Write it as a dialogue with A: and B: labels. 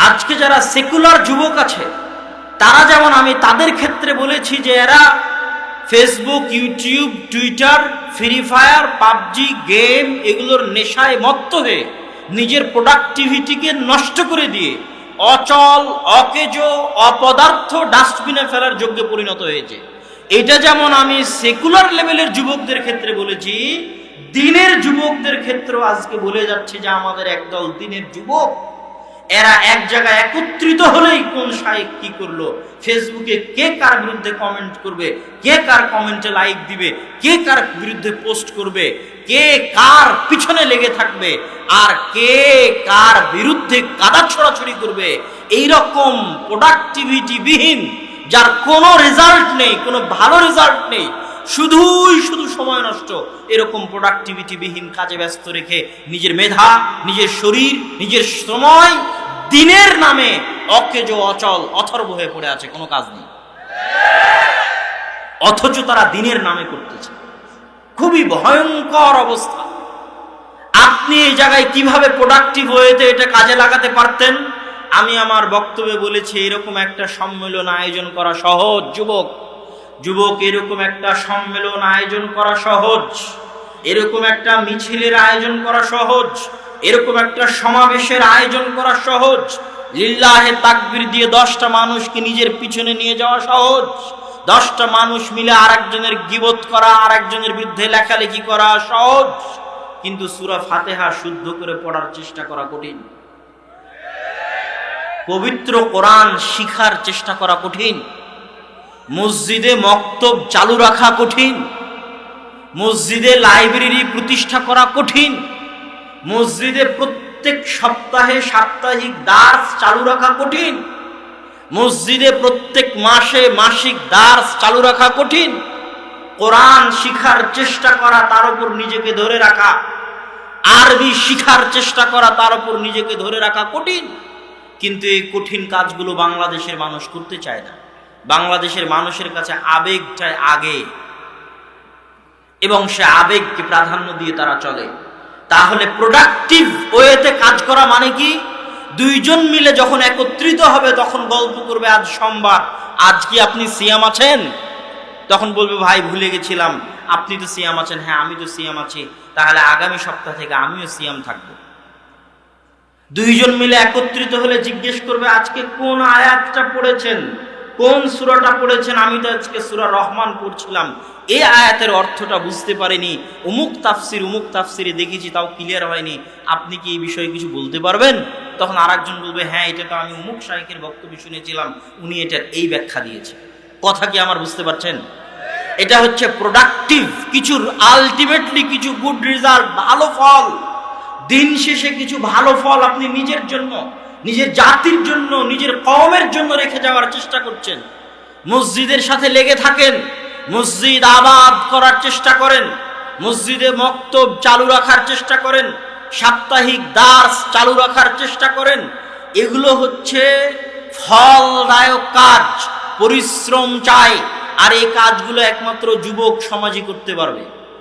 A: আজকে যারা সেকুলার যুবক আছে তারা যেমন, আমি তাদের ক্ষেত্রে বলেছি যে এরা Facebook, YouTube, Twitter, free fire, PUBG game এগুলোর নেশায় মত্ত হয়ে নিজের প্রোডাক্টিভিটিকে নষ্ট করে দিয়ে অচল, অকেজো, অপদার্থ ডাস্টবিনে ফেলার যোগ্যে পরিণত হয়েছে। এটা যেমন আমি সেকুলার লেভেলের যুবকদের ক্ষেত্রে বলেছি, দিনের যুবকদের ক্ষেত্রেও আজকে বলে যাচ্ছে যে আমাদের একদল দিনের যুবক এরা এক জায়গায় একত্রিত হলেই কোন শায়েখ কি করলো, ফেসবুকে কে কার বিরুদ্ধে কমেন্ট করবে, কে কার কমেন্টে লাইক দিবে, কে কার বিরুদ্ধে পোস্ট করবে, কে কার পিছনে লেগে থাকবে, আর কে কার বিরুদ্ধে কাদা ছড়াছড়ি করবে, এইরকম প্রোডাক্টিভিটি বিহীন, যার কোনো রেজাল্ট নেই, কোনো ভালো রেজাল্ট নেই, শুধু সময় নষ্ট, এরকম প্রোডাক্টিভিটি বিহীন কাজে ব্যস্ত রেখে নিজের মেধা, নিজের শরীর, নিজের সময় দিনের নামে অকেজো, অচল, অথর্ব হয়ে পড়ে আছে, কোনো কাজ নেই, অথচ তারা দিনের নামে করতেছে। খুবই ভয়ঙ্কর অবস্থা। আপনি এই জায়গায় কিভাবে প্রোডাক্টিভ হয়েতে এটা কাজে লাগাতে পারতেন? আমি আমার বক্তব্যে বলেছি এরকম একটা সম্মেলন আয়োজন করা সহজ। যুবক এরকম একটা সম্মেলন আয়োজন করা সহজ, এরকম একটা মিছিলের আয়োজন করা সহজ, এরকম একটা সমাবেশের আয়োজন করা সহজ, লিল্লাহে তাকবীর দিয়ে 10টা মানুষকে নিজের পিছনে নিয়ে যাওয়া সহজ, 10টা মানুষ মিলে আরেকজনের গীবত করা, আরেকজনের বিরুদ্ধে লেখালেখি করা সহজ, কিন্তু সূরা ফাতিহা শুদ্ধ করে পড়ার চেষ্টা করা কঠিন, পবিত্র কোরআন শিখার চেষ্টা করা কঠিন, মসজিদে মক্তব চালু রাখা কঠিন, মসজিদে লাইব্রেরি প্রতিষ্ঠা করা কঠিন, মসজিদে প্রত্যেক সপ্তাহে সাপ্তাহিক দার্স চালু রাখা কঠিন, মসজিদে প্রত্যেক মাসে মাসিক দার্স চালু রাখা কঠিন, কোরআন শিখার চেষ্টা করা, তার উপর নিজেকে ধরে রাখা, আরবি শিখার চেষ্টা করা, তার উপর নিজেকে ধরে রাখা কঠিন। কিন্তু এই কঠিন কাজগুলো বাংলাদেশের মানুষ করতে চায় না। বাংলাদেশের মানুষের কাছে আবেগটাই আগে, এবং সে আবেগকে প্রাধান্য দিয়ে তারা চলে। তাহলে প্রোডাক্টিভ ওয়েতে কাজ করা মানে কি? দুইজন মিলে যখন একত্রিত হবে তখন গল্প করবে, আজ সোমবার, আজ কি আপনি সিয়াম আছেন? তখন বলবে ভাই ভুলে গেছিলাম, আপনি তো সিয়াম আছেন। হ্যাঁ আমি তো সিয়াম আছি, তাহলে আগামী সপ্তাহ থেকে আমিও সিয়াম থাকবো। দুইজন মিলে একত্রিত হলে জিজ্ঞেস করবে আজকে কোন আয়াতটা পড়েছেন, কোন সূরাটা পড়েছেন? আমি তো আজকে সূরা রহমান পড়ছিলাম, এই আয়াতের অর্থটা বুঝতে পারিনি, অমুক তাফসিরে দেখেছি, তাও ক্লিয়ার হয়নি, আপনি কি এই বিষয়ে কিছু বলতে পারবেন? তখন আরেকজন বলবে হ্যাঁ এটা তো আমি অমুক শাইখের বক্তব্য শুনেছিলাম, উনি এটার এই ব্যাখ্যা দিয়েছে। কথা কি আমার বুঝতে পারছেন? এটা হচ্ছে প্রোডাক্টিভ কিছুর, আলটিমেটলি কিছু গুড রেজাল্ট, ভালো ফল, দিন শেষে কিছু ভালো ফল আপনি নিজের জন্য, নিজের জাতির জন্য, নিজের কওমের জন্য রেখে যাওয়ার চেষ্টা করছেন। মসজিদের সাথে লেগে থাকেন, মসজিদ আবাদ করার চেষ্টা করেন, মসজিদে মক্তব চালু রাখার চেষ্টা করেন, সাপ্তাহিক দার্স চালু রাখার চেষ্টা করেন। এগুলো হচ্ছে ফলদায়ক কাজ, পরিশ্রম চাই, আর এই কাজগুলো একমাত্র যুবক সমাজই করতে পারবে।